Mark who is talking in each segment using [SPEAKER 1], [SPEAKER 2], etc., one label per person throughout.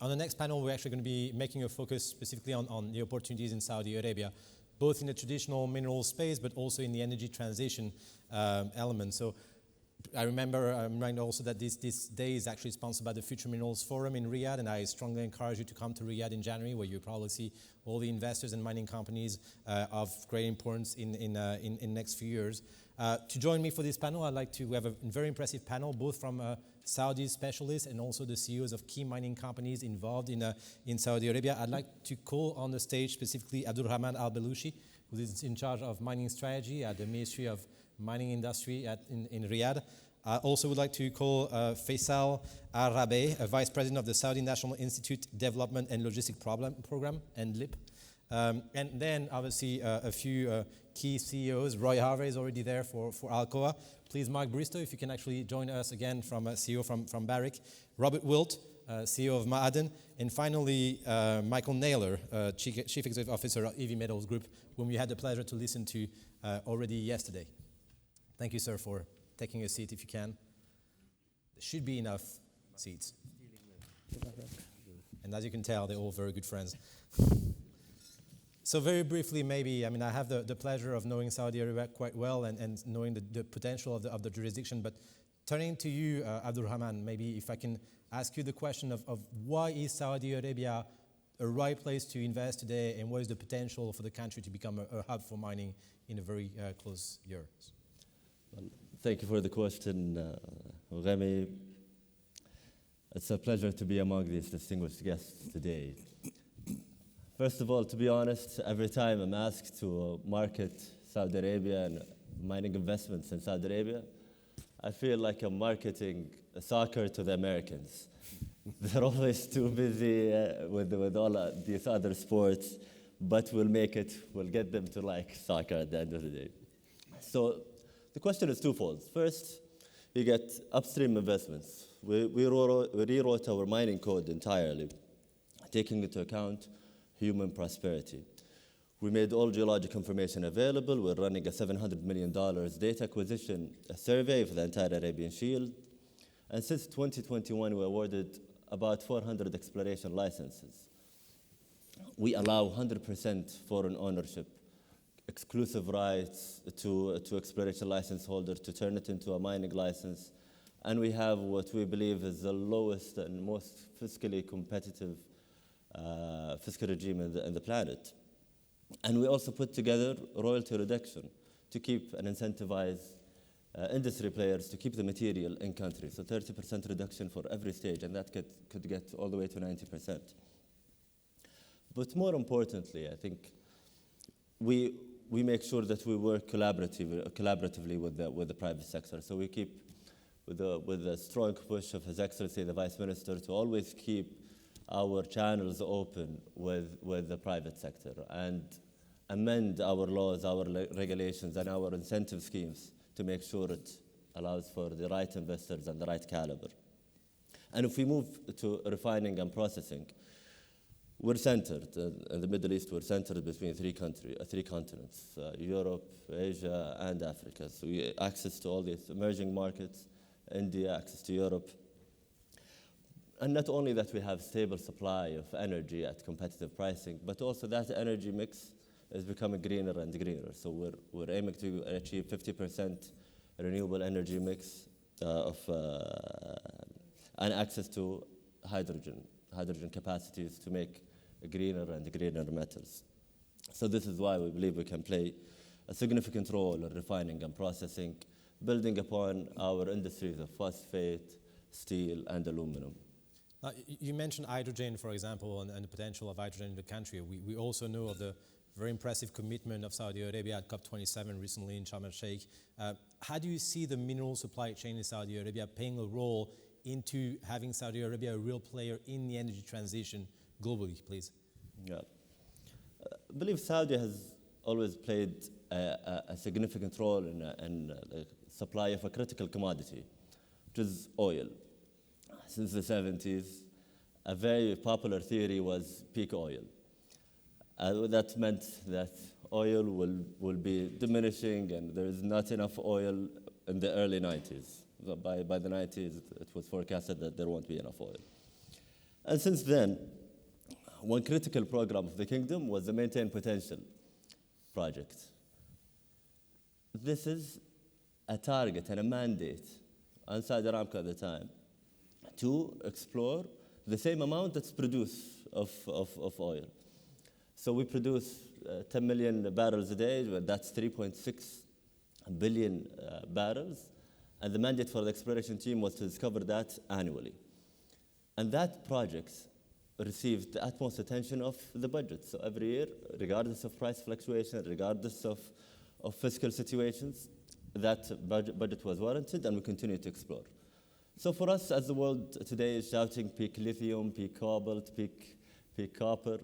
[SPEAKER 1] On the next panel, we're actually going to be making a focus specifically on the opportunities in Saudi Arabia, both in the traditional mineral space, but also in the energy transition element. So I remind also that this day is actually sponsored by the Future Minerals Forum in Riyadh, and I strongly encourage you to come to Riyadh in January, where you'll probably see all the investors and mining companies of great importance in next few years. To join me for this panel, I'd like to have a very impressive panel, both from Saudi specialists and also the CEOs of key mining companies involved in Saudi Arabia. I'd like to call on the stage specifically Abdulrahman Al-Balushi, who is in charge of mining strategy at the Ministry of Mining Industry in Riyadh. I also would like to call Faisal Alrabeh, Vice President of the Saudi National Institute Development and Logistic Program, NIDLP. And then, obviously, a few key CEOs. Roy Harvey is already there for Alcoa. Please, Mark Bristow, if you can actually join us again from CEO from Barrick. Robert Wilt, CEO of Ma'aden. And finally, Michael Naylor, Chief Executive Officer of EV Metals Group, whom you had the pleasure to listen to already yesterday. Thank you, sir, for taking a seat if you can. There should be enough seats. And as you can tell, they're all very good friends. So very briefly, maybe, I mean, I have the pleasure of knowing Saudi Arabia quite well and knowing the potential of the jurisdiction. But turning to you, Abdulrahman, maybe if I can ask you the question of why is Saudi Arabia a right place to invest today, and what is the potential for the country to become a hub for mining in a very close year?
[SPEAKER 2] Well, thank you for the question, Remi. It's a pleasure to be among these distinguished guests today. First of all, to be honest, every time I'm asked to market Saudi Arabia and mining investments in Saudi Arabia, I feel like I'm marketing soccer to the Americans. They're always too busy with all these other sports, but we'll get them to like soccer at the end of the day. So the question is twofold. First, you get upstream investments. We rewrote our mining code entirely, taking into account human prosperity. We made all geologic information available. We're running a $700 million data acquisition survey for the entire Arabian Shield. And since 2021, we awarded about 400 exploration licenses. We allow 100% foreign ownership, exclusive rights to exploration license holder to turn it into a mining license. And we have what we believe is the lowest and most fiscally competitive fiscal regime in the planet. And we also put together royalty reduction to keep and incentivize industry players to keep the material in country. So 30% reduction for every stage, and that could get all the way to 90%. But more importantly, I think we make sure that we work collaboratively with the private sector. So we keep with the strong push of His Excellency the Vice Minister to always keep our channels open with the private sector and amend our laws, our regulations, and our incentive schemes to make sure it allows for the right investors and the right caliber. And if we move to refining and processing, we're centered in the Middle East. We're centered between three continents: Europe, Asia, and Africa. So we have access to all these emerging markets, India, access to Europe. And not only that we have stable supply of energy at competitive pricing, but also that energy mix is becoming greener and greener. So we're aiming to achieve 50% renewable energy mix and access to hydrogen capacities to make greener and greener metals. So this is why we believe we can play a significant role in refining and processing, building upon our industries of phosphate, steel, and aluminum.
[SPEAKER 1] You mentioned hydrogen, for example, and the potential of hydrogen in the country. We also know of the very impressive commitment of Saudi Arabia at COP27 recently in Sharm el-Sheikh. How do you see the mineral supply chain in Saudi Arabia playing a role into having Saudi Arabia a real player in the energy transition globally, please?
[SPEAKER 2] Yeah. I believe Saudi has always played a significant role in the supply of a critical commodity, which is oil. Since the 70s, a very popular theory was peak oil. That meant that oil will be diminishing and there is not enough oil in the early 90s. By the 90s, it was forecasted that there won't be enough oil. And since then, one critical program of the kingdom was the Maintain Potential project. This is a target and a mandate on Saudi Aramco at the time to explore the same amount that's produced of oil. So we produce 10 million barrels a day, but that's 3.6 billion barrels. And the mandate for the exploration team was to discover that annually. And that project received the utmost attention of the budget. So every year, regardless of price fluctuation, regardless of fiscal situations, that budget was warranted, and we continue to explore. So for us, as the world today is shouting peak lithium, peak cobalt, peak copper,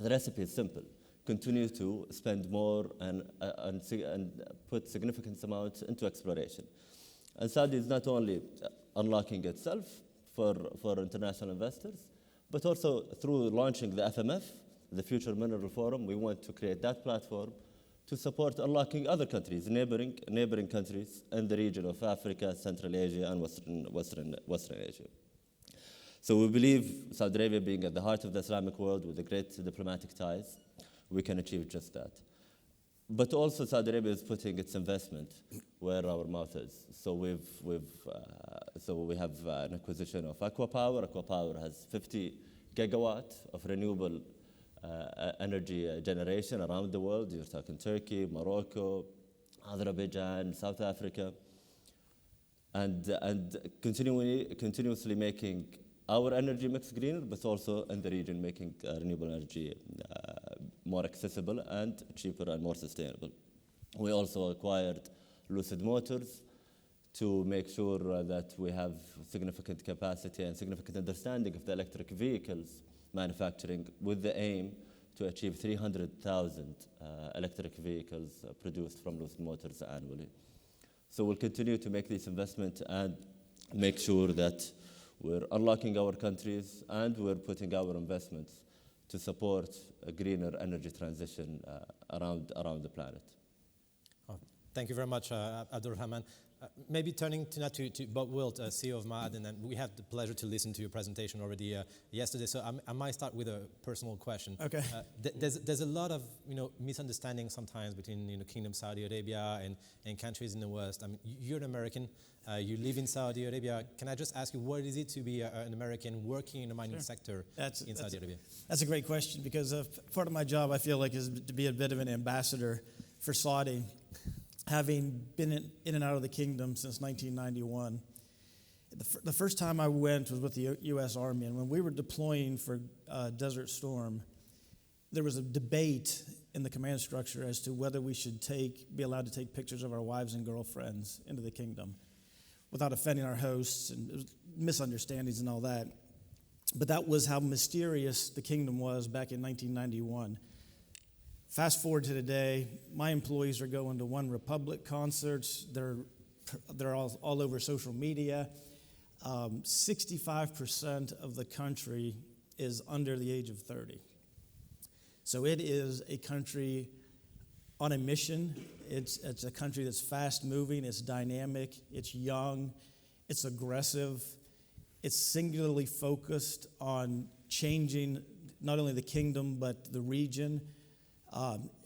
[SPEAKER 2] the recipe is simple. Continue to spend more and put significant amounts into exploration. And Saudi is not only unlocking itself for international investors, but also through launching the FMF, the Future Mineral Forum, we want to create that platform to support unlocking other countries, neighboring countries in the region of Africa, Central Asia, and Western Asia. So we believe Saudi Arabia being at the heart of the Islamic world with the great diplomatic ties, we can achieve just that. But also Saudi Arabia is putting its investment where our mouth is. So we have an acquisition of Aqua Power. Aqua Power has 50 gigawatt of renewable energy generation around the world. You're talking Turkey, Morocco, Azerbaijan, South Africa, and continuously making our energy mix greener, but also in the region making renewable energy more accessible and cheaper and more sustainable. We also acquired Lucid Motors to make sure that we have significant capacity and significant understanding of the electric vehicles manufacturing, with the aim to achieve 300,000 electric vehicles produced from Lucid Motors annually. So we'll continue to make this investment and make sure that we're unlocking our countries and we're putting our investments to support a greener energy transition around the planet.
[SPEAKER 1] Oh, thank you very much, Abdulrahman. Maybe turning to Bob Wilt, CEO of Ma'aden, and we had the pleasure to listen to your presentation already yesterday. So I might start with a personal question.
[SPEAKER 3] Okay.
[SPEAKER 1] There's a lot of misunderstanding sometimes between Kingdom Saudi Arabia and countries in the West. I mean, you're an American. You live in Saudi Arabia. Can I just ask you, what is it to be an American working in the mining sector in Saudi Arabia?
[SPEAKER 3] That's a great question, because part of my job, I feel like, is to be a bit of an ambassador for Saudi. Having been in and out of the kingdom since 1991, the first time I went was with the U.S. Army, and when we were deploying for Desert Storm, there was a debate in the command structure as to whether we should be allowed to take pictures of our wives and girlfriends into the kingdom without offending our hosts, and misunderstandings and all that. But that was how mysterious the kingdom was back in 1991. Fast forward to today, my employees are going to One Republic concerts. They're all over social media. 65% of the country is under the age of 30. So it is a country on a mission. It's a country that's fast moving, it's dynamic, it's young, it's aggressive, it's singularly focused on changing not only the kingdom but the region.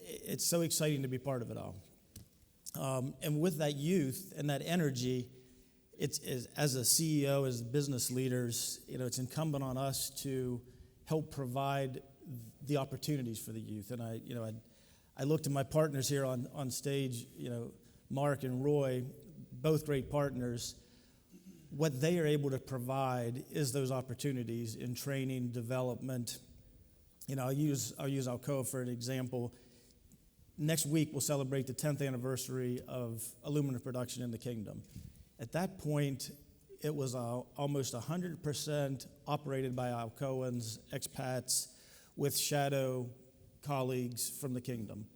[SPEAKER 3] It's so exciting to be part of it all. And with that youth and that energy, it's as a CEO, as business leaders, it's incumbent on us to help provide the opportunities for the youth. And I looked at my partners here on stage, Mark and Roy, both great partners. What they are able to provide is those opportunities in training, development. I'll use Alcoa for an example. Next week, we'll celebrate the 10th anniversary of aluminum production in the kingdom. At that point, it was almost 100% operated by Alcoans, expats, with shadow colleagues from the kingdom.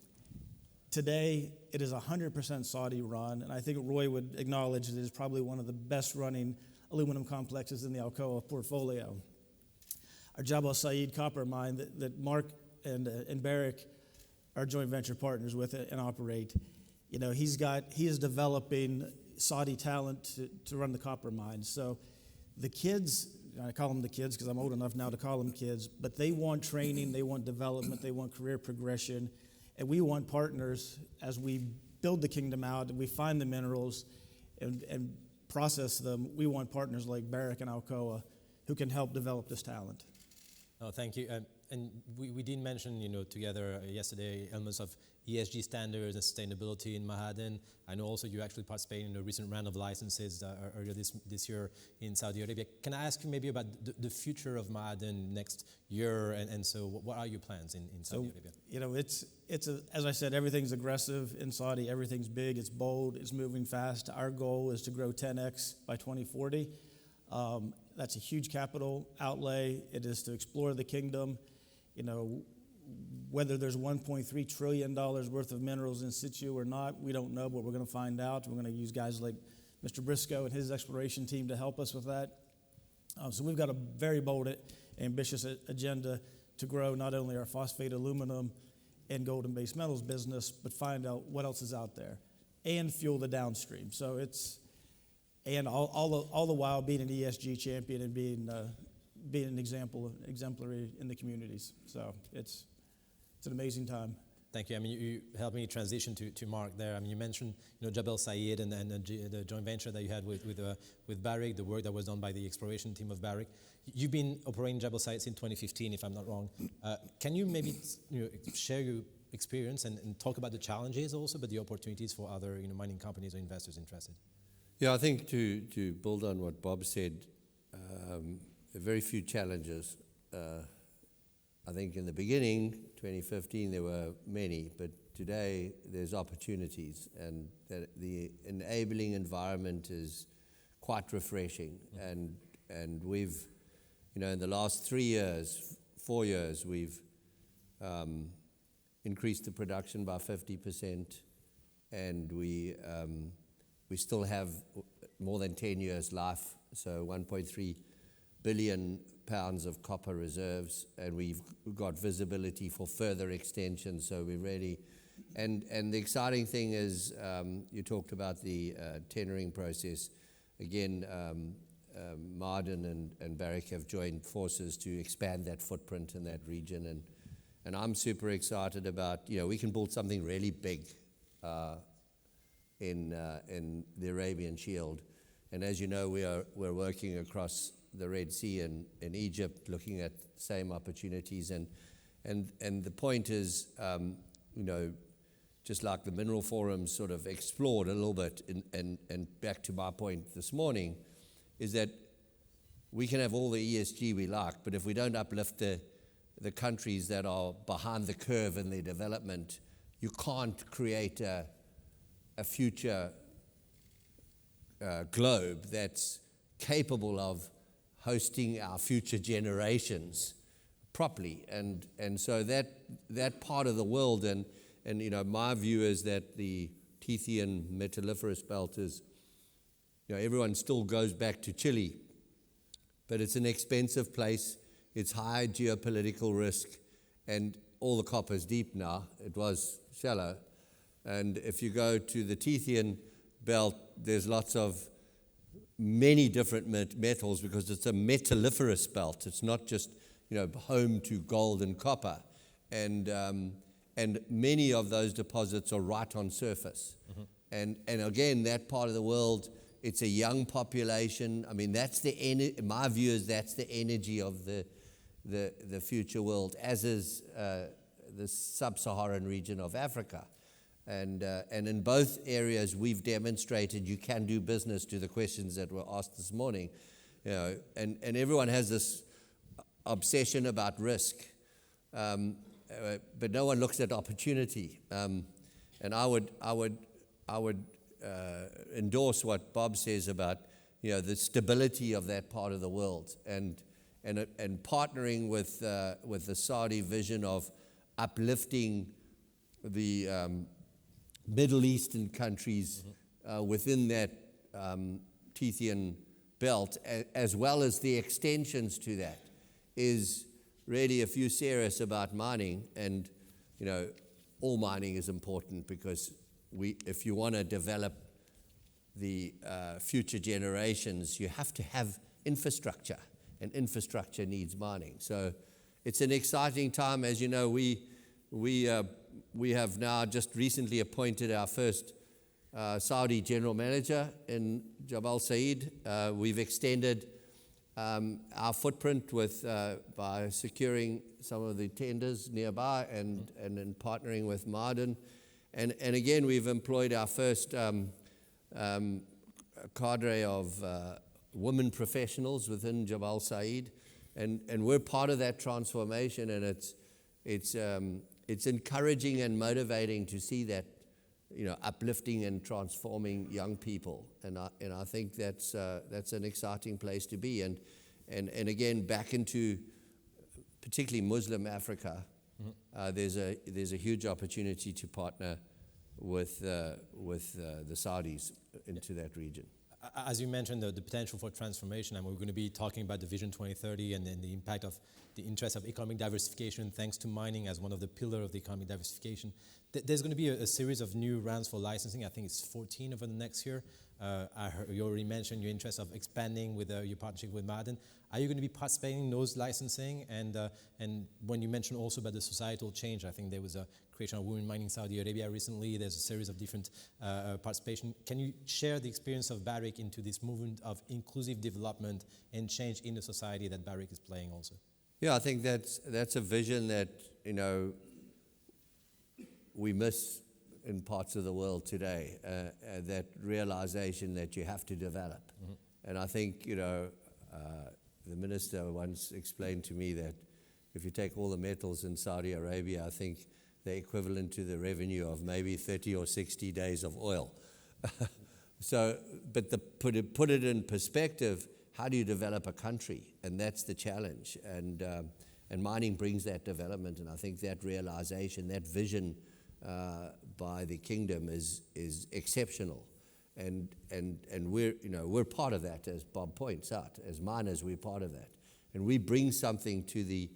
[SPEAKER 3] Today, it is 100% Saudi run, and I think Roy would acknowledge it is probably one of the best running aluminum complexes in the Alcoa portfolio. Our Jabal Sayid copper mine that Mark and Barrick are joint venture partners with it and operate, he is developing Saudi talent to run the copper mine. So the kids I call them the kids because I'm old enough now to call them kids, but they want training, they want development, they want career progression, and we want partners as we build the kingdom out and we find the minerals and process them. We want partners like Barrick and Alcoa who can help develop this talent.
[SPEAKER 1] Oh, thank you. And we did mention, together yesterday, elements of ESG standards and sustainability in Ma'aden. I know also you actually participated in a recent round of licenses earlier this year in Saudi Arabia. Can I ask you maybe about the future of Ma'aden next year? And so what are your plans in Saudi Arabia?
[SPEAKER 3] As I said, everything's aggressive in Saudi. Everything's big, it's bold, it's moving fast. Our goal is to grow 10x by 2040. That's a huge capital outlay. It is to explore the kingdom. Whether there's $1.3 trillion worth of minerals in situ or not, we don't know, but we're going to find out. We're going to use guys like Mr. Bristow and his exploration team to help us with that. So we've got a very bold, ambitious agenda to grow not only our phosphate, aluminum, and gold and base metals business, but find out what else is out there and fuel the downstream. So and all the while being an ESG champion and being an exemplary in the communities. So it's an amazing time.
[SPEAKER 1] Thank you. You helped me transition to Mark there. You mentioned Jebel Sayed and the joint venture that you had with Barrick, the work that was done by the exploration team of Barrick. You've been operating Jebel Sayed since 2015, if I'm not wrong. Can you maybe share your experience and talk about the challenges also, but the opportunities for other mining companies or investors interested?
[SPEAKER 4] Yeah, I think to build on what Bob said, very few challenges. I think in the beginning, 2015, there were many, but today there's opportunities, and the enabling environment is quite refreshing. And we've, in the last 4 years, we've increased the production by 50%, and we still have more than 10 years life, so 1.3 billion pounds of copper reserves, and we've got visibility for further extension, so we're ready. And the exciting thing is, you talked about the tendering process. Again, Ma'aden and Barrick have joined forces to expand that footprint in that region, and I'm super excited about, we can build something really big in the Arabian Shield. And as you know, we're working across the Red Sea and in Egypt, looking at same opportunities. And the point is, just like the Mineral Forum sort of explored a little bit, and back to my point this morning, is that we can have all the ESG we like, but if we don't uplift the countries that are behind the curve in their development, you can't create a future globe that's capable of hosting our future generations properly. And so that part of the world, and my view is that the Tethyan metalliferous belt is, everyone still goes back to Chile, but it's an expensive place, it's high geopolitical risk, and all the copper's deep now. It was shallow. And if you go to the Tethyan belt, there's many different metals, because it's a metalliferous belt. It's not just home to gold and copper, and many of those deposits are right on surface. Mm-hmm. And again, that part of the world, it's a young population. That's my view is that's the energy of the future world, as is the sub-Saharan region of Africa. And in both areas, we've demonstrated you can do business, to the questions that were asked this morning. And everyone has this obsession about risk, but no one looks at opportunity. And I would endorse what Bob says about the stability of that part of the world, and partnering with the Saudi vision of uplifting the Middle Eastern countries within that Tethyan belt, as well as the extensions to that, is really, if you're serious about mining, and all mining is important, because if you want to develop the future generations, you have to have infrastructure. and infrastructure needs mining. So it's an exciting time. As you know, we have now just recently appointed our first Saudi general manager in Jabal Sayid. We've extended our footprint by securing some of the tenders nearby and in partnering with Ma'aden. And again, we've employed our first cadre of women professionals within Jabal Sayid, and we're part of that transformation, and it's encouraging and motivating to see that, uplifting and transforming young people, and I think that's an exciting place to be, and again, back into particularly Muslim Africa, there's a huge opportunity to partner with the Saudis into that region.
[SPEAKER 1] As you mentioned, the potential for transformation, and we're going to be talking about the Vision 2030 and then the impact of the interest of economic diversification thanks to mining as one of the pillars of the economic diversification. There's going to be a series of new rounds for licensing. I think it's 14 over the next year. I heard you already mentioned your interest of expanding with your partnership with Ma'aden. Are you going to be participating in those licensing? And when you mentioned also about the societal change, I think there was a creation of Women Mining Saudi Arabia recently. There's a series of different participation. Can you share the experience of Barrick into this movement of inclusive development and change in the society that Barrick is playing also?
[SPEAKER 4] Yeah, I think that's a vision that, we miss in parts of the world today, that realization that you have to develop. And I think, the minister once explained to me that if you take all the metals in Saudi Arabia, I think they're equivalent to the revenue of maybe 30 or 60 days of oil. So, but put it in perspective, how do you develop a country? And that's the challenge. And mining brings that development, and I think that realization, that vision by the kingdom is exceptional, and we're part of that, as Bob points out. As miners, we're part of that, and we bring something to the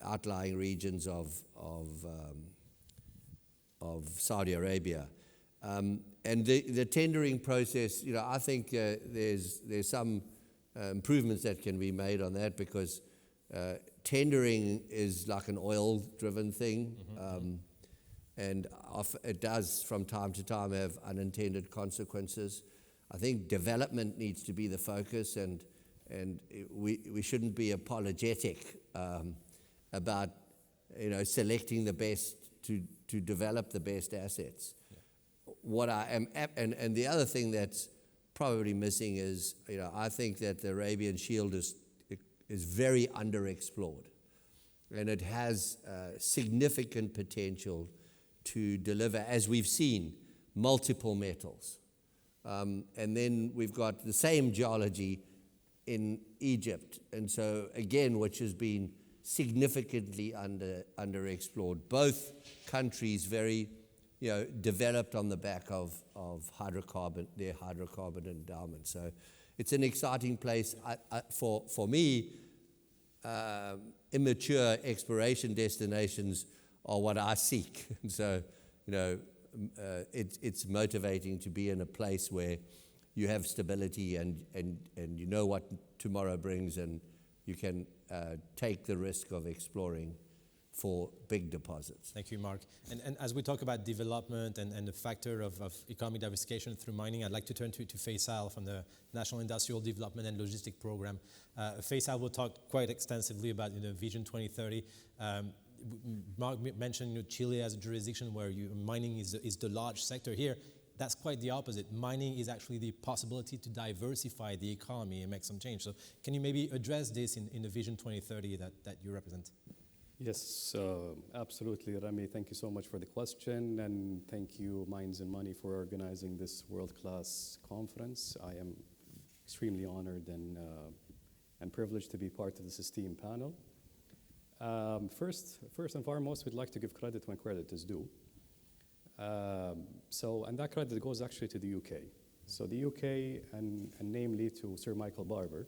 [SPEAKER 4] outlying regions of Saudi Arabia, and the tendering process. I think there's some improvements that can be made on that, because tendering is like an oil-driven thing, and it does from time to time have unintended consequences. I think development needs to be the focus, and we shouldn't be apologetic about selecting the best to develop the best assets. What I am, and the other thing that's probably missing is, I think that the Arabian Shield is very underexplored, and it has significant potential to deliver, as we've seen, multiple metals. And then we've got the same geology in Egypt, and so again, which has been significantly underexplored. Both countries very developed on the back of their hydrocarbon endowment. So it's an exciting place. For me, immature exploration destinations are what I seek. And so, it's motivating to be in a place where you have stability and you know what tomorrow brings, and you can take the risk of exploring for big deposits.
[SPEAKER 1] Thank you, Mark. And as we talk about development and the factor of economic diversification through mining, I'd like to turn to Faisal from the National Industrial Development and Logistics Program. Faisal will talk quite extensively about Vision 2030. Mark mentioned Chile as a jurisdiction where mining is the large sector here. That's quite the opposite. Mining is actually the possibility to diversify the economy and make some change. So can you maybe address this in the Vision 2030 that you represent?
[SPEAKER 5] Yes, absolutely, Remi. Thank you so much for the question, and thank you, Mines and Money, for organizing this world-class conference. I am extremely honored and privileged to be part of this esteemed panel. First and foremost, we'd like to give credit when credit is due. And that credit goes actually to the UK. So the UK, and namely to Sir Michael Barber,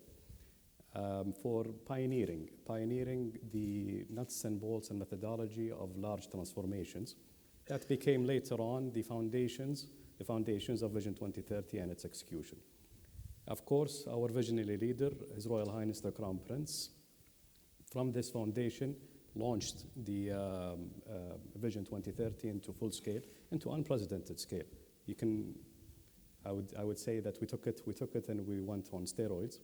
[SPEAKER 5] for pioneering the nuts and bolts and methodology of large transformations that became later on the foundations of Vision 2030 and its execution. Of course, our visionary leader, His Royal Highness the Crown Prince, from this foundation, launched the Vision 2030 into full scale, into unprecedented scale. I would say that we took it and we went on steroids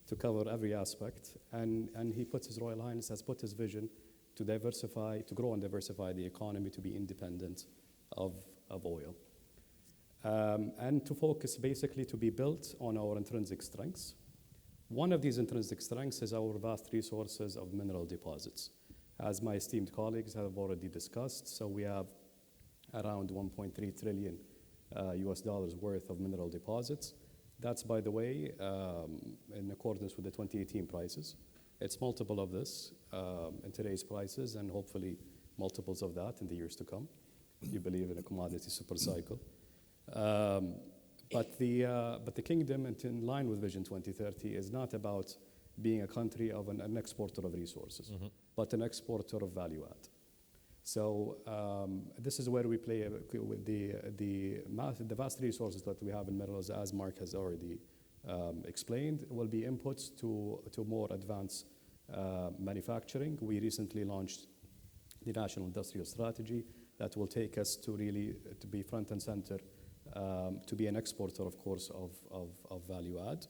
[SPEAKER 5] to cover every aspect. And His Royal Highness has put his vision to grow and diversify the economy, to be independent of oil. And to focus basically to be built on our intrinsic strengths. One of these intrinsic strengths is our vast resources of mineral deposits. As my esteemed colleagues have already discussed, so we have around 1.3 trillion US dollars worth of mineral deposits. That's, by the way, in accordance with the 2018 prices. It's multiple of this in today's prices, and hopefully multiples of that in the years to come, if you believe in a commodity super cycle. But the kingdom, in line with Vision 2030, is not about being a country of an exporter of resources, but an exporter of value add. So this is where we play with the vast resources that we have in minerals, as Mark has already explained, will be inputs to more advanced manufacturing. We recently launched the National Industrial Strategy that will take us to be front and center, to be an exporter, of course, of value add.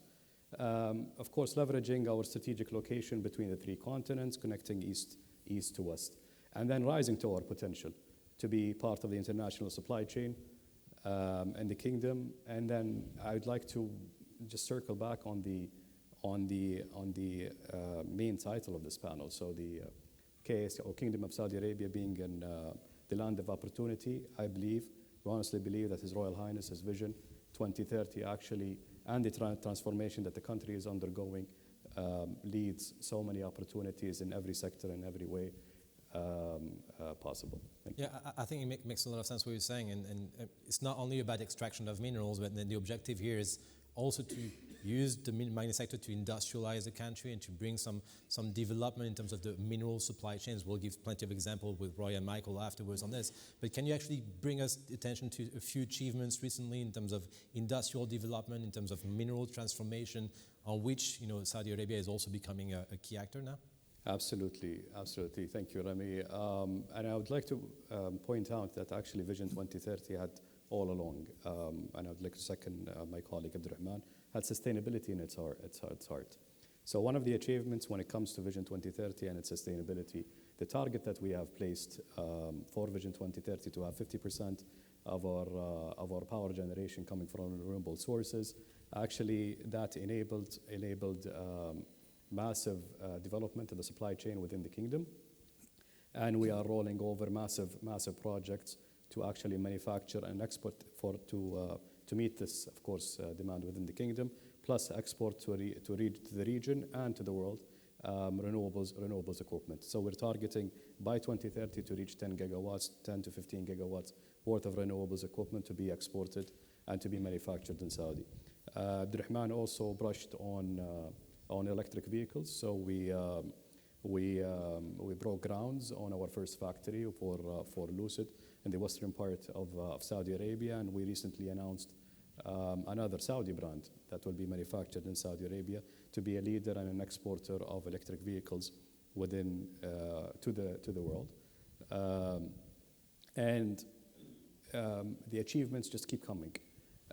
[SPEAKER 5] Of course, leveraging our strategic location between the three continents, connecting east to west, and then rising to our potential to be part of the international supply chain in the kingdom. And then I'd like to just circle back on the main title of this panel. So the KSA, or Kingdom of Saudi Arabia, being in the land of opportunity. We honestly believe that His Royal Highness's Vision 2030 actually, and the transformation that the country is undergoing, leads so many opportunities in every sector, in every way possible. Thank you.
[SPEAKER 1] Yeah, I think it makes a lot of sense what you're saying, and it's not only about extraction of minerals, but then the objective here is also to use the mining sector to industrialize the country and to bring some development in terms of the mineral supply chains. We'll give plenty of examples with Roy and Michael afterwards on this. But can you actually bring us attention to a few achievements recently in terms of industrial development, in terms of mineral transformation, on which Saudi Arabia is also becoming a key actor now?
[SPEAKER 5] Absolutely. Thank you, Remi. And I would like to point out that actually Vision 2030 had all along, and I would like to second my colleague Abdurrahman, had sustainability in its heart. So one of the achievements when it comes to Vision 2030 and its sustainability, the target that we have placed for Vision 2030 to have 50% of our power generation coming from renewable sources, actually that enabled massive development of the supply chain within the kingdom. And we are rolling over massive projects to actually manufacture and export to meet this, of course, demand within the kingdom, plus export to the region and to the world renewables equipment. So we're targeting by 2030 to reach 10 to 15 gigawatts worth of renewables equipment to be exported and to be manufactured in Saudi. Abdurrahman also brushed on electric vehicles. So we broke grounds on our first factory for Lucid in the western part of Saudi Arabia, and we recently announced another Saudi brand that will be manufactured in Saudi Arabia to be a leader and an exporter of electric vehicles within to the world. And the achievements just keep coming.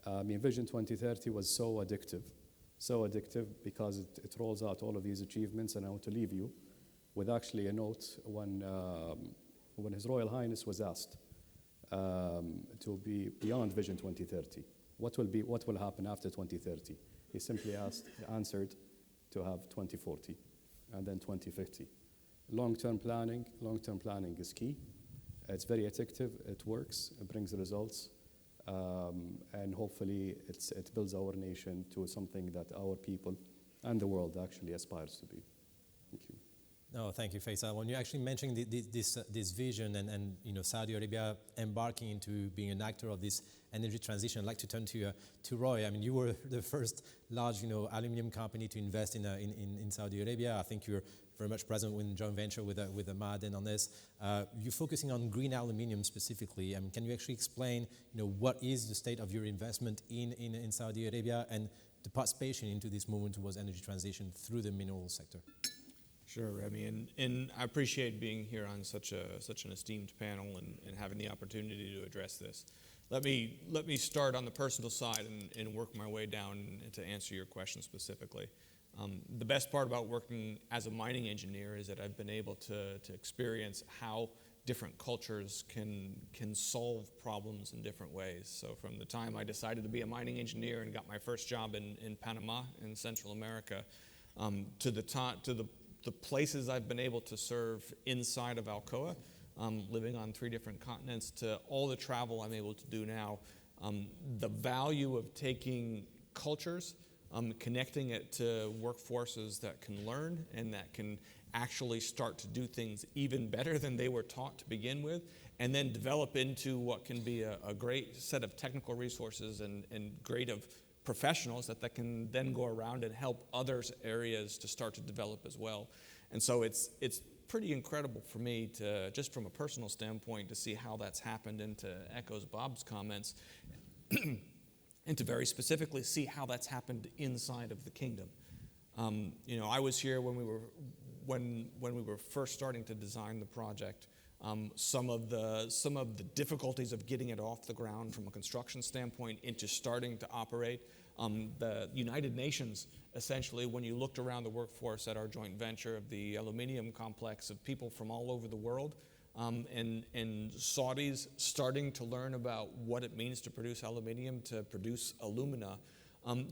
[SPEAKER 5] Vision 2030 was so addictive because it rolls out all of these achievements, and I want to leave you with actually a note when His Royal Highness was asked to be beyond Vision 2030. What will happen after 2030? He simply answered to have 2040 and then 2050. Long-term planning is key. It's very addictive, it works, it brings results, and hopefully it builds our nation to something that our people and the world actually aspires to be. Thank you.
[SPEAKER 1] No, thank you, Faisal. When you're actually mentioning this vision and Saudi Arabia embarking into being an actor of this energy transition, I'd like to turn to Roy. You were the first large aluminum company to invest in Saudi Arabia. I think you're very much present in joint venture with Ma'aden on this. You're focusing on green aluminum specifically. Can you actually explain what is the state of your investment in Saudi Arabia, and the participation into this movement towards energy transition through the mineral sector.
[SPEAKER 6] Sure, Remi, and I appreciate being here on such an esteemed panel and having the opportunity to address this. Let me start on the personal side and work my way down to answer your question specifically. The best part about working as a mining engineer is that I've been able to experience how different cultures can solve problems in different ways. So from the time I decided to be a mining engineer and got my first job in Panama in Central America, to the places I've been able to serve inside of Alcoa, living on 3 different continents, to all the travel I'm able to do now, the value of taking cultures, connecting it to workforces that can learn and that can actually start to do things even better than they were taught to begin with, and then develop into what can be a great set of technical resources and great of professionals that can then go around and help others areas to start to develop as well. And so it's pretty incredible for me to, just from a personal standpoint, to see how that's happened, and to echo Bob's comments, and to very specifically see how that's happened inside of the kingdom. I was here when we were first starting to design the project. Some of the difficulties of getting it off the ground from a construction standpoint into starting to operate. The United Nations, essentially, when you looked around the workforce at our joint venture of the aluminium complex of people from all over the world, and Saudis starting to learn about what it means to produce aluminium, to produce alumina,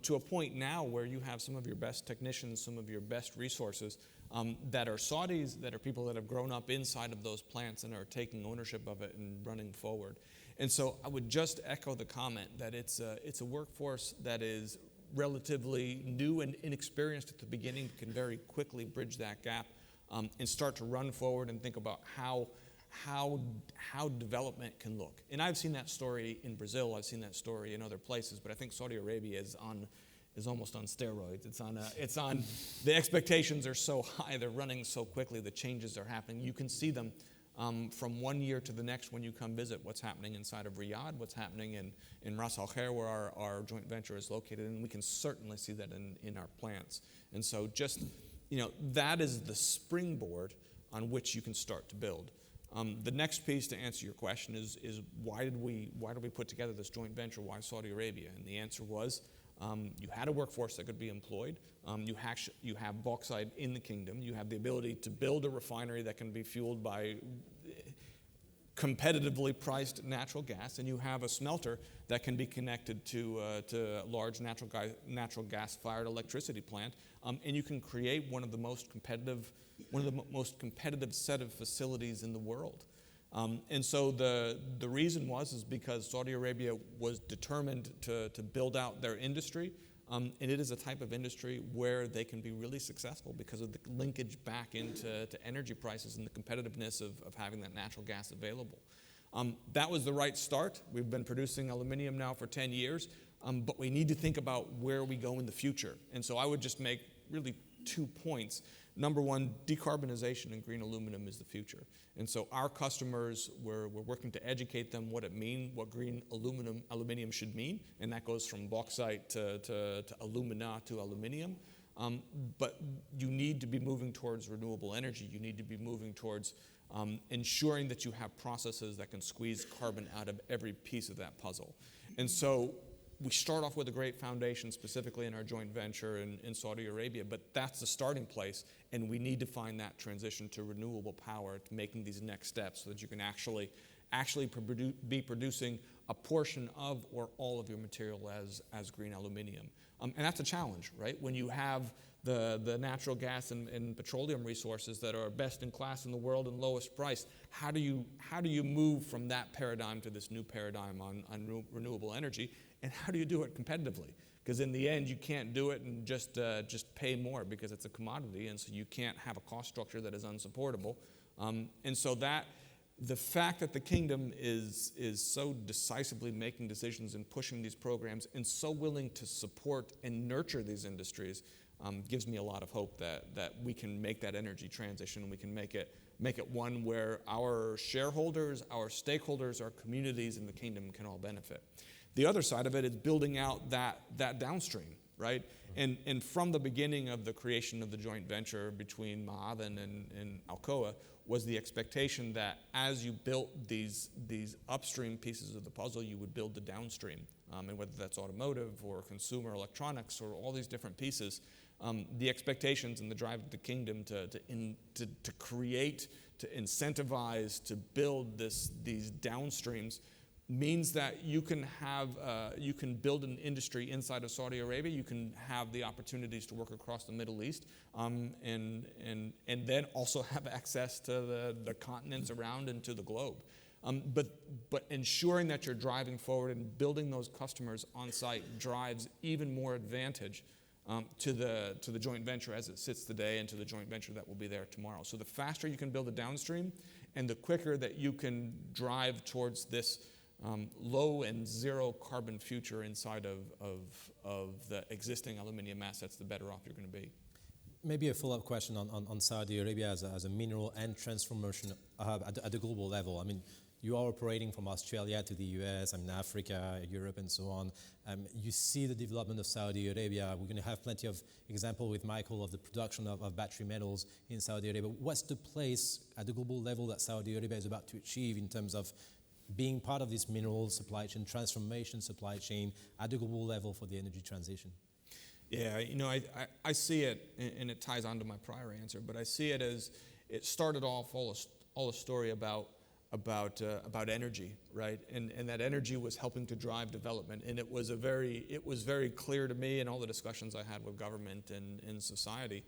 [SPEAKER 6] to a point now where you have some of your best technicians, some of your best resources that are Saudis, that are people that have grown up inside of those plants and are taking ownership of it and running forward. And so I would just echo the comment that it's a workforce that is relatively new and inexperienced at the beginning, can very quickly bridge that gap, and start to run forward and think about how development can look. And I've seen that story in Brazil, I've seen that story in other places, but I think Saudi Arabia is almost on steroids. The expectations are so high, they're running so quickly, the changes are happening. You can see them from one year to the next when you come visit what's happening inside of Riyadh, what's happening in Ras Al Khair, where our joint venture is located, and we can certainly see that in our plants. And so just, that is the springboard on which you can start to build. The next piece, to answer your question, is why did we put together this joint venture? Why Saudi Arabia? And the answer was, you had a workforce that could be employed. You have bauxite in the kingdom. You have the ability to build a refinery that can be fueled by competitively priced natural gas, and you have a smelter that can be connected to a large natural gas-fired electricity plant, and you can create one of the most competitive set of facilities in the world. And so the reason is because Saudi Arabia was determined to build out their industry, and it is a type of industry where they can be really successful because of the linkage back into energy prices and the competitiveness of having that natural gas available. That was the right start. We've been producing aluminium now for 10 years, but we need to think about where we go in the future. And so I would just make really 2 points. Number one, decarbonization and green aluminum is the future. And so our customers, we're working to educate them what green aluminum should mean, and that goes from bauxite to alumina to aluminium. But you need to be moving towards renewable energy. You need to be moving towards ensuring that you have processes that can squeeze carbon out of every piece of that puzzle. And so we start off with a great foundation, specifically in our joint venture in Saudi Arabia, but that's the starting place, and we need to find that transition to renewable power, to making these next steps so that you can actually be producing a portion of or all of your material as green aluminum. And that's a challenge, right? When you have the natural gas and petroleum resources that are best in class in the world and lowest price, how do you move from that paradigm to this new paradigm on renewable energy? And how do you do it competitively? Because in the end, you can't do it and just pay more because it's a commodity, and so you can't have a cost structure that is unsupportable. And so the fact that the kingdom is so decisively making decisions and pushing these programs and so willing to support and nurture these industries gives me a lot of hope that we can make that energy transition, and we can make it one where our shareholders, our stakeholders, our communities in the kingdom can all benefit. The other side of it is building out that downstream. right? And from the beginning of the creation of the joint venture between Ma'aden and Alcoa was the expectation that as you built these upstream pieces of the puzzle, you would build the downstream. And whether that's automotive or consumer electronics or all these different pieces, the expectations and the drive of the kingdom to create, to incentivize, to build these downstreams means that you can build an industry inside of Saudi Arabia. You can have the opportunities to work across the Middle East, and then also have access to the continents around and to the globe. But ensuring that you're driving forward and building those customers on site drives even more advantage to the joint venture as it sits today and to the joint venture that will be there tomorrow. So the faster you can build a downstream, and the quicker that you can drive towards this low and zero carbon future inside of the existing aluminium assets, the better off you're going to be.
[SPEAKER 1] Maybe a follow-up question on Saudi Arabia as a mineral and transformation hub at the global level. I mean, you are operating from Australia to the US, Africa, Europe, and so on. You see the development of Saudi Arabia. We're going to have plenty of example with Michael of the production of battery metals in Saudi Arabia. What's the place at the global level that Saudi Arabia is about to achieve in terms of being part of this mineral supply chain, transformation supply chain at the global level for the energy transition?
[SPEAKER 6] Yeah, I see it, and it ties on to my prior answer, but I see it as it started off all a story about energy, right? And that energy was helping to drive development, and it was very clear to me in all the discussions I had with government and in society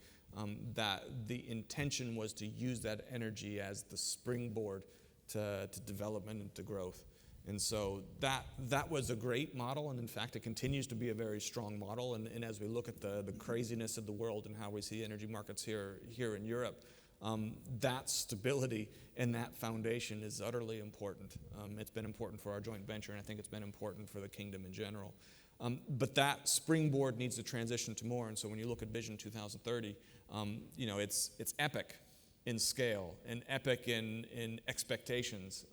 [SPEAKER 6] that the intention was to use that energy as the springboard to development and to growth. And so that was a great model, and in fact it continues to be a very strong model. And as we look at the craziness of the world and how we see energy markets here in Europe, that stability and that foundation is utterly important. It's been important for our joint venture, and I think it's been important for the kingdom in general. But that springboard needs to transition to more. And so when you look at Vision 2030, it's epic in scale and epic in expectations.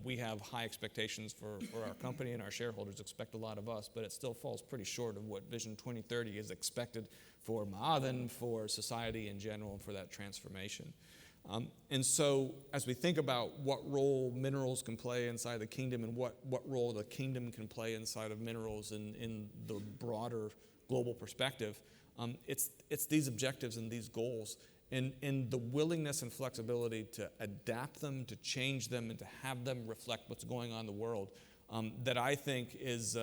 [SPEAKER 6] We have high expectations for our company, and our shareholders expect a lot of us, but it still falls pretty short of what Vision 2030 is expected for Ma'aden, for society in general, and for that transformation. And so as we think about what role minerals can play inside the kingdom and what role the kingdom can play inside of minerals in the broader global perspective, it's these objectives and these goals and the willingness and flexibility to adapt them, to change them, and to have them reflect what's going on in the world, that I think is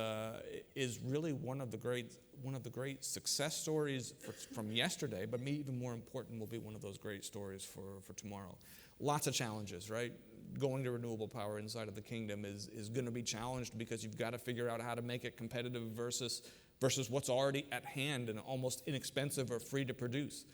[SPEAKER 6] really one of the great success stories from yesterday, but maybe even more important will be one of those great stories for tomorrow. Lots of challenges, right? Going to renewable power inside of the kingdom is going to be challenged because you've got to figure out how to make it competitive versus what's already at hand and almost inexpensive or free to produce.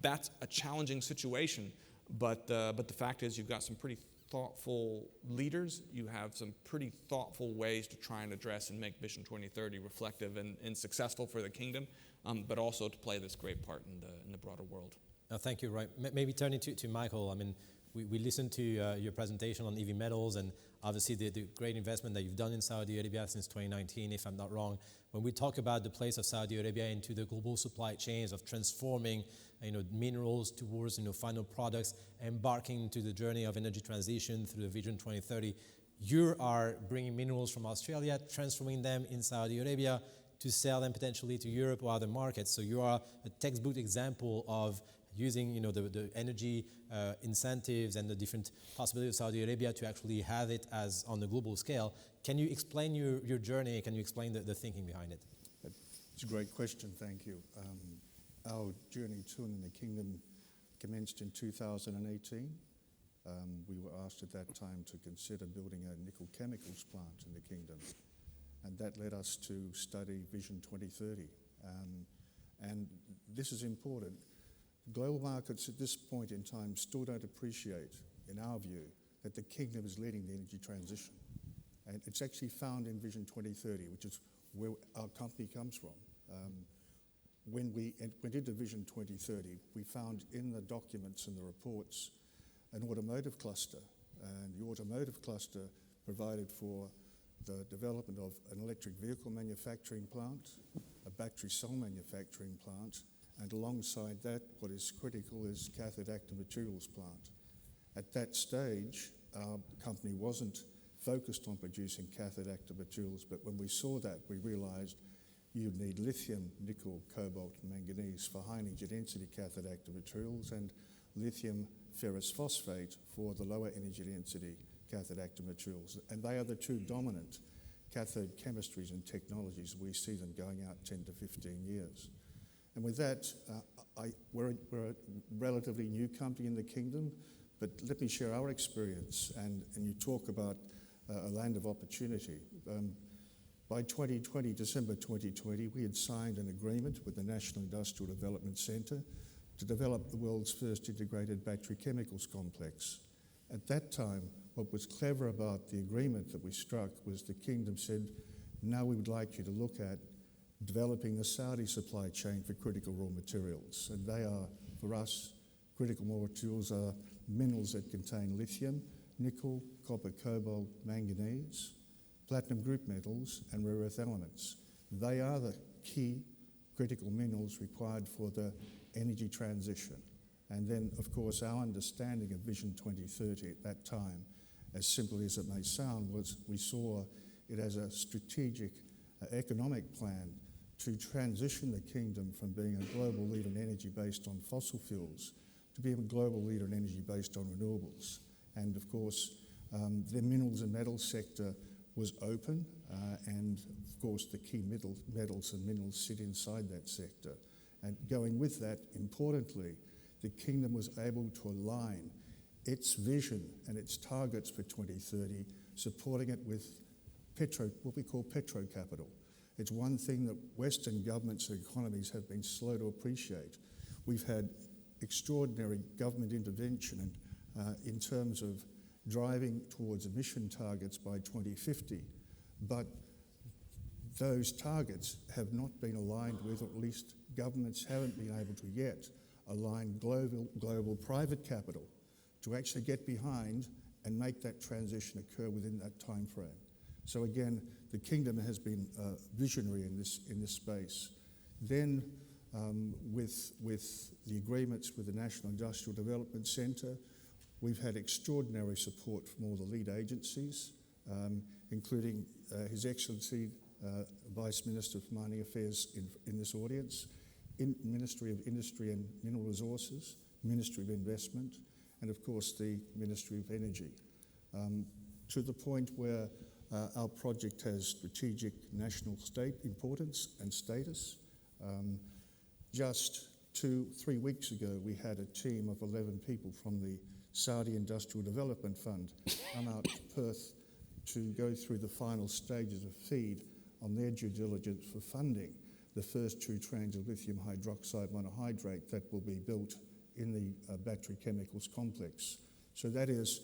[SPEAKER 6] That's a challenging situation, but the fact is you've got some pretty thoughtful leaders. You have some pretty thoughtful ways to try and address and make Vision 2030 reflective and successful for the kingdom, but also to play this great part in the broader world.
[SPEAKER 1] Thank you. Right. Maybe turning to Michael. I mean, we listened to your presentation on EV metals and obviously the great investment that you've done in Saudi Arabia since 2019, if I'm not wrong. When we talk about the place of Saudi Arabia into the global supply chains of transforming minerals towards final products, embarking into the journey of energy transition through the Vision 2030, you are bringing minerals from Australia, transforming them in Saudi Arabia to sell them potentially to Europe or other markets. So you are a textbook example of using the energy incentives and the different possibilities of Saudi Arabia to actually have it as on the global scale. Can you explain your journey? Can you explain the thinking behind it?
[SPEAKER 7] It's a great question, thank you. Our journey to in the kingdom commenced in 2018. We were asked at that time to consider building a nickel chemicals plant in the kingdom, and that led us to study Vision 2030. And this is important. Global markets at this point in time still don't appreciate, in our view, that the kingdom is leading the energy transition. And it's actually found in Vision 2030, which is where our company comes from. When we did the Vision 2030, we found in the documents and the reports an automotive cluster, and the automotive cluster provided for the development of an electric vehicle manufacturing plant, a battery cell manufacturing plant, and alongside that, what is critical is cathode active materials plant. At that stage, our company wasn't focused on producing cathode active materials, but when we saw that, we realized you'd need lithium, nickel, cobalt, and manganese for high energy density cathode active materials, and lithium ferrous phosphate for the lower energy density cathode active materials. And they are the two dominant cathode chemistries and technologies. We see them going out 10 to 15 years. And with that, we're a relatively new company in the kingdom, but let me share our experience. And you talk about a land of opportunity. By 2020, December 2020, we had signed an agreement with the National Industrial Development Centre to develop the world's first integrated battery chemicals complex. At that time, what was clever about the agreement that we struck was the kingdom said, now we would like you to look at developing the Saudi supply chain for critical raw materials. And they are, for us, critical raw materials are minerals that contain lithium, nickel, copper, cobalt, manganese, platinum group metals, and rare earth elements. They are the key critical minerals required for the energy transition. And then, of course, our understanding of Vision 2030 at that time, as simple as it may sound, was we saw it as a strategic economic plan to transition the kingdom from being a global leader in energy based on fossil fuels to being a global leader in energy based on renewables. And of course, the minerals and metals sector was open, and of course the key metals and minerals sit inside that sector. And going with that, importantly, the kingdom was able to align its vision and its targets for 2030, supporting it with what we call petro capital. It's one thing that Western governments and economies have been slow to appreciate. We've had extraordinary government intervention in terms of driving towards emission targets by 2050, but those targets have not been aligned with, or at least governments haven't been able to yet, align global private capital to actually get behind and make that transition occur within that time frame. So again, the kingdom has been visionary in this space. Then, with the agreements with the National Industrial Development Centre, we've had extraordinary support from all the lead agencies, including His Excellency Vice Minister for Mining Affairs in this audience, Ministry of Industry and Mineral Resources, Ministry of Investment, and of course the Ministry of Energy, to the point where our project has strategic national state importance and status. Just 2-3 weeks ago, we had a team of 11 people from the Saudi Industrial Development Fund come out to Perth to go through the final stages of FEED on their due diligence for funding the first 2 trains of lithium hydroxide monohydrate that will be built in the battery chemicals complex. So that is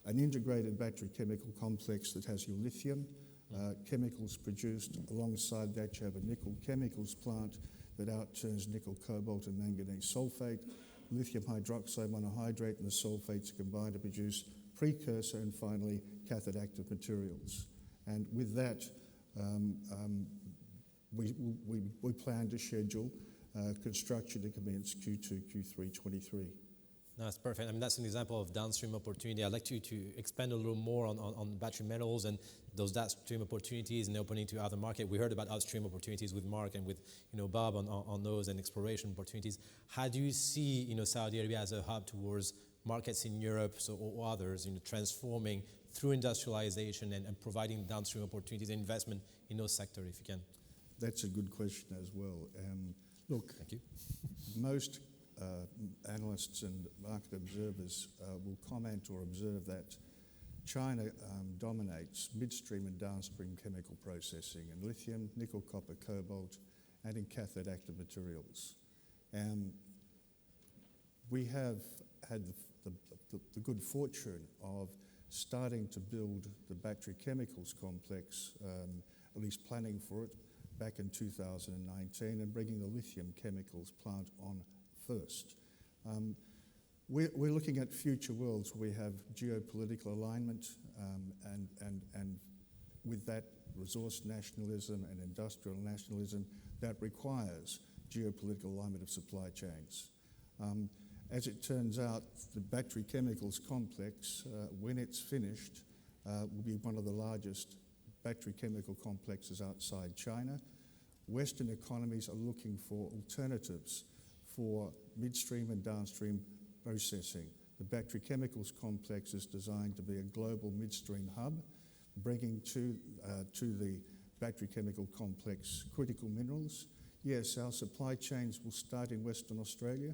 [SPEAKER 7] an integrated battery chemical complex that has your lithium chemicals produced. Alongside that, you have a nickel chemicals plant that outturns nickel, cobalt, and manganese sulfate. Lithium hydroxide monohydrate and the sulfates combine to produce precursor and finally cathode active materials. And with that, we plan to schedule construction to commence Q2, Q3, 23.
[SPEAKER 1] No, that's perfect. I mean, that's an example of downstream opportunity. I'd like you to expand a little more on battery metals and those downstream opportunities and opening to other market. We heard about upstream opportunities with Mark and with Bob on those and exploration opportunities. How do you see Saudi Arabia as a hub towards markets in Europe or others, transforming through industrialization and providing downstream opportunities and investment in those sectors, if you can?
[SPEAKER 7] That's a good question as well. Look,
[SPEAKER 1] thank you.
[SPEAKER 7] Most analysts and market observers will comment or observe that China dominates midstream and downstream chemical processing in lithium, nickel, copper, cobalt, and in cathode active materials. And we have had the good fortune of starting to build the battery chemicals complex, at least planning for it, back in 2019, and bringing the lithium chemicals plant on first. We're looking at future worlds where we have geopolitical alignment and with that resource nationalism and industrial nationalism that requires geopolitical alignment of supply chains. As it turns out, the battery chemicals complex, when it's finished, will be one of the largest battery chemical complexes outside China. Western economies are looking for alternatives for midstream and downstream processing. The battery chemicals complex is designed to be a global midstream hub, bringing to the battery chemical complex critical minerals. Yes, our supply chains will start in Western Australia.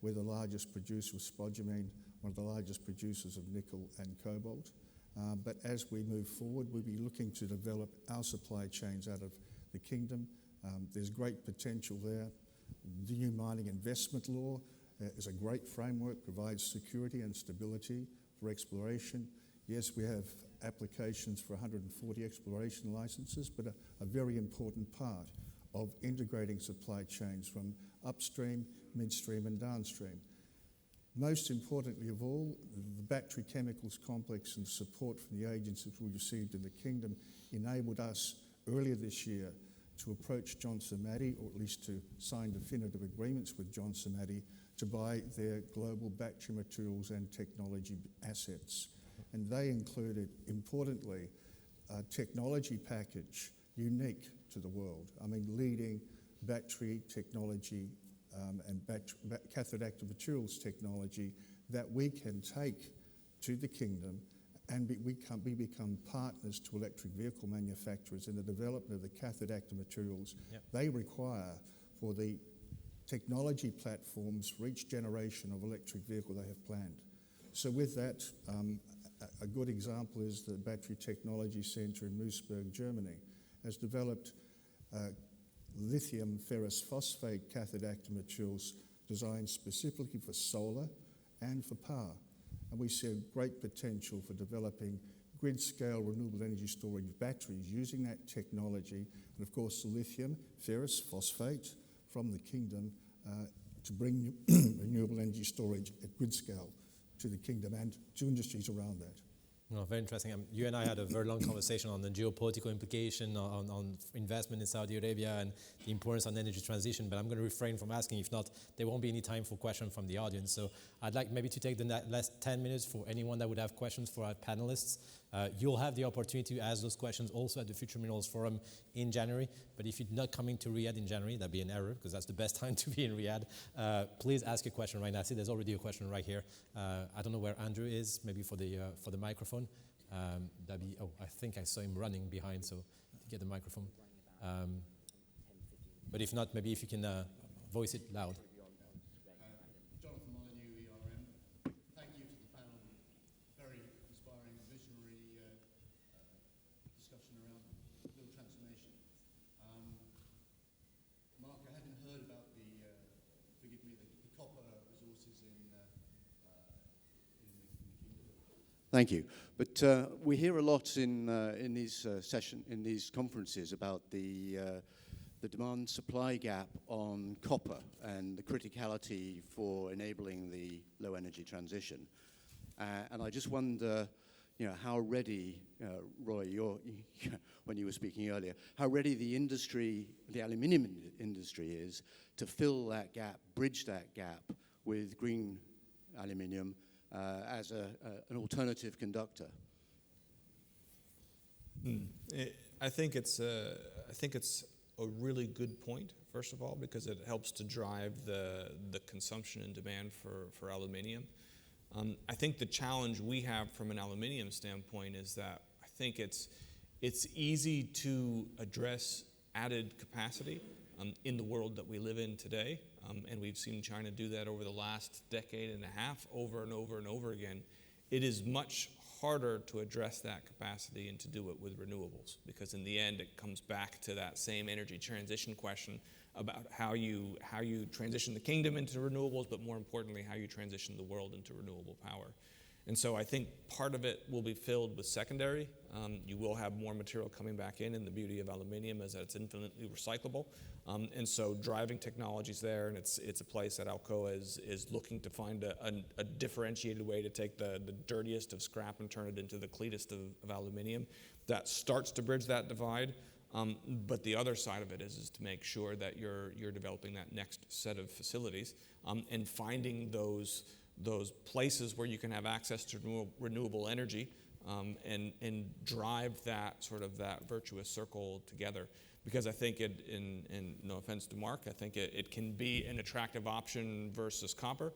[SPEAKER 7] We're the largest producer of spodumene, one of the largest producers of nickel and cobalt. But as we move forward, we'll be looking to develop our supply chains out of the kingdom. There's great potential there. The new mining investment law is a great framework, provides security and stability for exploration. Yes, we have applications for 140 exploration licenses, but a very important part of integrating supply chains from upstream, midstream and downstream. Most importantly of all, the battery chemicals complex and support from the agencies we received in the kingdom enabled us earlier this year to approach Johnson Matthey, or at least to sign definitive agreements with Johnson Matthey to buy their global battery materials and technology assets. And they included, importantly, a technology package unique to the world. I mean, leading battery technology and cathode active materials technology that we can take to the kingdom, and we become partners to electric vehicle manufacturers in the development of the cathode active materials they require for the technology platforms for each generation of electric vehicle they have planned. So with that, a good example is the Battery Technology Center in Moosburg, Germany, has developed lithium ferrous phosphate cathode active materials designed specifically for solar and for power. And we see a great potential for developing grid-scale renewable energy storage batteries using that technology, and of course the lithium ferrous phosphate from the kingdom to bring renewable energy storage at grid scale to the kingdom and to industries around that.
[SPEAKER 1] No, very interesting. You and I had a very long conversation on the geopolitical implication on investment in Saudi Arabia and the importance on energy transition, but I'm going to refrain from asking. If not, there won't be any time for questions from the audience. So I'd like maybe to take the last 10 minutes for anyone that would have questions for our panelists. You'll have the opportunity to ask those questions also at the Future Minerals Forum in January. But if you're not coming to Riyadh in January, that'd be an error because that's the best time to be in Riyadh. Please ask a question right now. I see there's already a question right here. I don't know where Andrew is, maybe for the microphone. I think I saw him running behind, so to get the microphone. But if not, maybe if you can voice it loud.
[SPEAKER 8] Thank you. But we hear a lot in these conferences about the demand-supply gap on copper and the criticality for enabling the low-energy transition. And I just wonder, how ready, Roy, when you were speaking earlier, how ready the industry, the aluminium industry is to fill that gap, bridge that gap with green aluminium as an alternative conductor.
[SPEAKER 6] I think it's a really good point, first of all, because it helps to drive the consumption and demand for aluminium. I think the challenge we have from an aluminium standpoint is that I think it's easy to address added capacity in the world that we live in today. And we've seen China do that over the last decade and a half over and over and over again. It is much harder to address that capacity and to do it with renewables, because in the end it comes back to that same energy transition question about how you transition the kingdom into renewables, but more importantly how you transition the world into renewable power. And so I think part of it will be filled with secondary. You will have more material coming back in, and the beauty of aluminium is that it's infinitely recyclable. And so driving technologies there, and it's a place that Alcoa is looking to find a differentiated way to take the dirtiest of scrap and turn it into the cleanest of aluminium. That starts to bridge that divide. But the other side of it is to make sure that you're developing that next set of facilities and finding those places where you can have access to renewable energy and drive that sort of that virtuous circle together. Because I think and no offense to Mark, I think it can be an attractive option versus copper.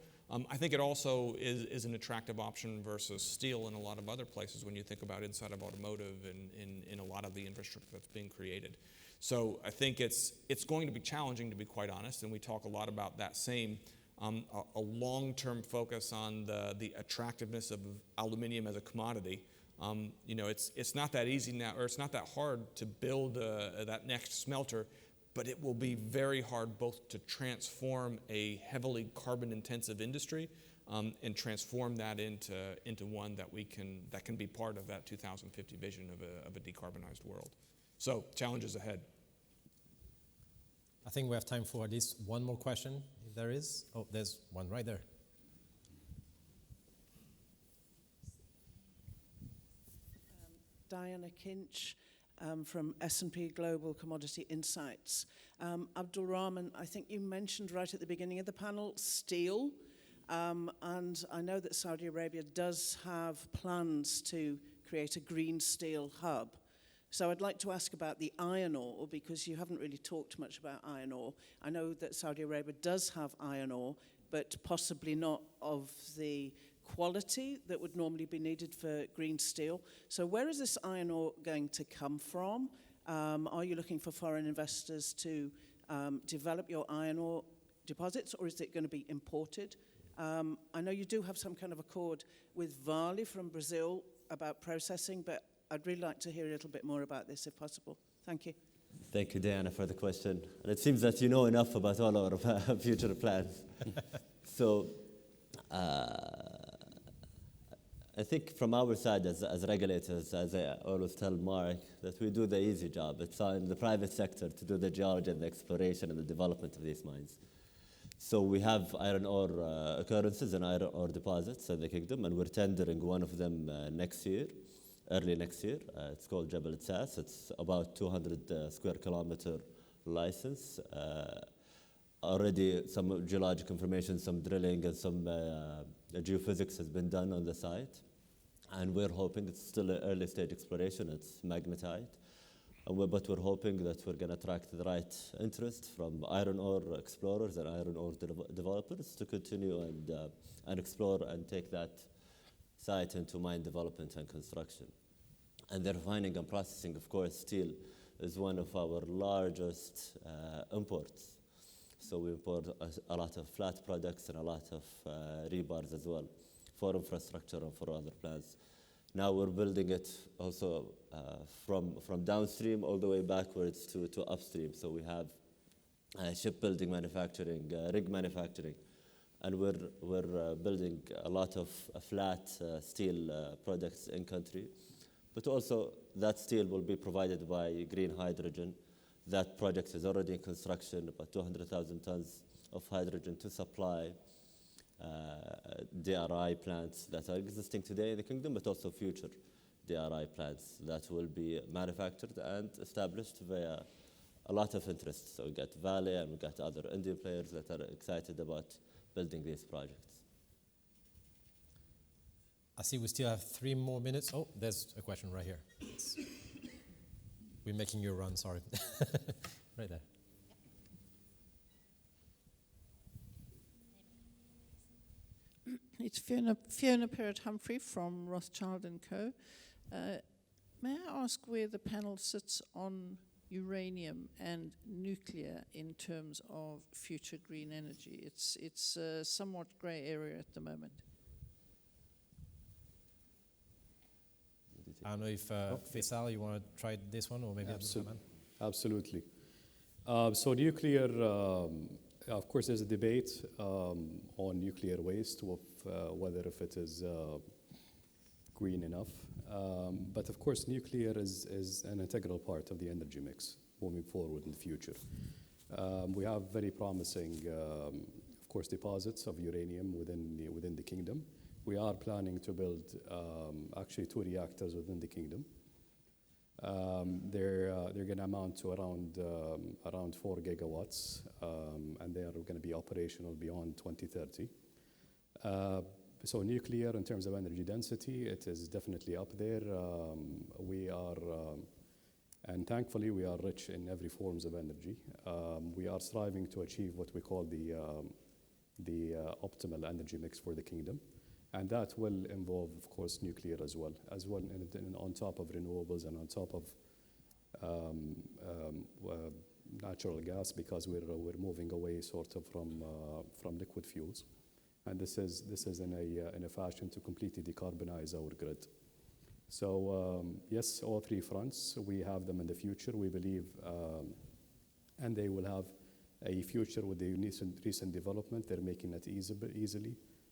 [SPEAKER 6] I think it also is an attractive option versus steel in a lot of other places when you think about inside of automotive and in a lot of the infrastructure that's being created. So I think it's going to be challenging, to be quite honest, and we talk a lot about that same a long-term focus on the attractiveness of aluminium as a commodity. It's not that easy now, or it's not that hard to build that next smelter, but it will be very hard both to transform a heavily carbon-intensive industry and transform that into one that can be part of that 2050 vision of a decarbonized world. So challenges ahead.
[SPEAKER 1] I think we have time for at least one more question, if there is. Oh, there's one right there.
[SPEAKER 9] Diana Kinch from S&P Global Commodity Insights. Abdul Rahman, I think you mentioned right at the beginning of the panel steel, and I know that Saudi Arabia does have plans to create a green steel hub. So I'd like to ask about the iron ore, because you haven't really talked much about iron ore. I know that Saudi Arabia does have iron ore, but possibly not of the quality that would normally be needed for green steel. So where is this iron ore going to come from? Are you looking for foreign investors to develop your iron ore deposits, or is it going to be imported? I know you do have some kind of accord with Vale from Brazil about processing, but I'd really like to hear a little bit more about this if possible. Thank you.
[SPEAKER 2] Thank you, Diana, for the question. And it seems that you know enough about all our future plans. So I think from our side as regulators, as I always tell Mark, that we do the easy job. It's on the private sector to do the geology and the exploration and the development of these mines. So we have iron ore occurrences and iron ore deposits in the kingdom, and we're tendering one of them next year, early next year. It's called Jebel Tsas. It's about 200 square kilometer license. Already some geologic information, some drilling, and some geophysics has been done on the site. And we're hoping, it's still an early stage exploration, it's magnetite. But we're hoping that we're going to attract the right interest from iron ore explorers and iron ore developers to continue and explore and take that site into mine development and construction. And the refining and processing, of course, steel is one of our largest imports. So we import a lot of flat products and a lot of rebars as well for infrastructure and for other plants. Now we're building it also from downstream all the way backwards to upstream. So we have shipbuilding manufacturing, rig manufacturing, and we're building a lot of flat steel products in country. But also that steel will be provided by green hydrogen. That project is already in construction, about 200,000 tons of hydrogen to supply DRI plants that are existing today in the kingdom, but also future DRI plants that will be manufactured and established via a lot of interest. So we got Vale and we got other Indian players that are excited about building these projects.
[SPEAKER 1] I see we still have 3 more minutes. Oh, there's a question right here. We're making you run, sorry. Right there.
[SPEAKER 10] It's Fiona Perrott-Humphrey from Rothschild & Co. May I ask where the panel sits on uranium and nuclear in terms of future green energy? It's a somewhat grey area at the moment.
[SPEAKER 1] I don't know if Faisal, you want to try this one, or maybe
[SPEAKER 5] Absolutely. So nuclear, of course, there's a debate on nuclear waste, of whether if it is green enough. But of course, nuclear is an integral part of the energy mix moving forward in the future. We have very promising, of course, deposits of uranium within the kingdom. We are planning to build actually 2 reactors within the kingdom. They're going to amount to around 4 gigawatts, and they are going to be operational beyond 2030. So nuclear, in terms of energy density, it is definitely up there. And thankfully, we are rich in every forms of energy. We are striving to achieve what we call the optimal energy mix for the kingdom. And that will involve, of course, nuclear as well on top of renewables and on top of natural gas, because we're moving away sort of from liquid fuels. And this is in a fashion to completely decarbonize our grid. So yes, all 3 fronts, we have them in the future, we believe, and they will have a future with the recent development. They're making it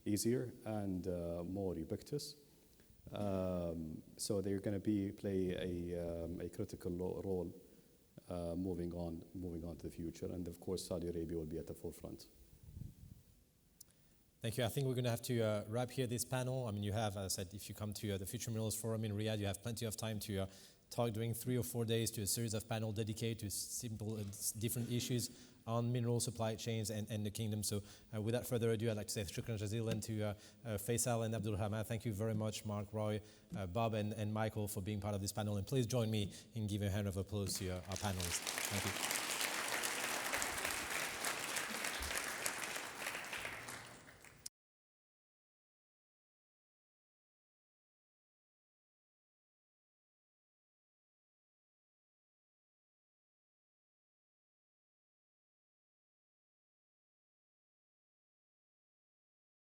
[SPEAKER 5] easier and more ubiquitous. So they're going to play a critical role moving on to the future. And of course, Saudi Arabia will be at the forefront.
[SPEAKER 1] Thank you. I think we're going to have to wrap here this panel. I mean, you have, as I said, if you come to the Future Minerals Forum in Riyadh, you have plenty of time to talk during 3 or 4 days to a series of panels dedicated to simple different issues on mineral supply chains and the kingdom. So without further ado, I'd like to say shukran jazilan to Faisal and Abdul Rahman. Thank you very much, Mark, Roy, Bob, and Michael for being part of this panel. And please join me in giving a hand of applause to our panelists. Thank you.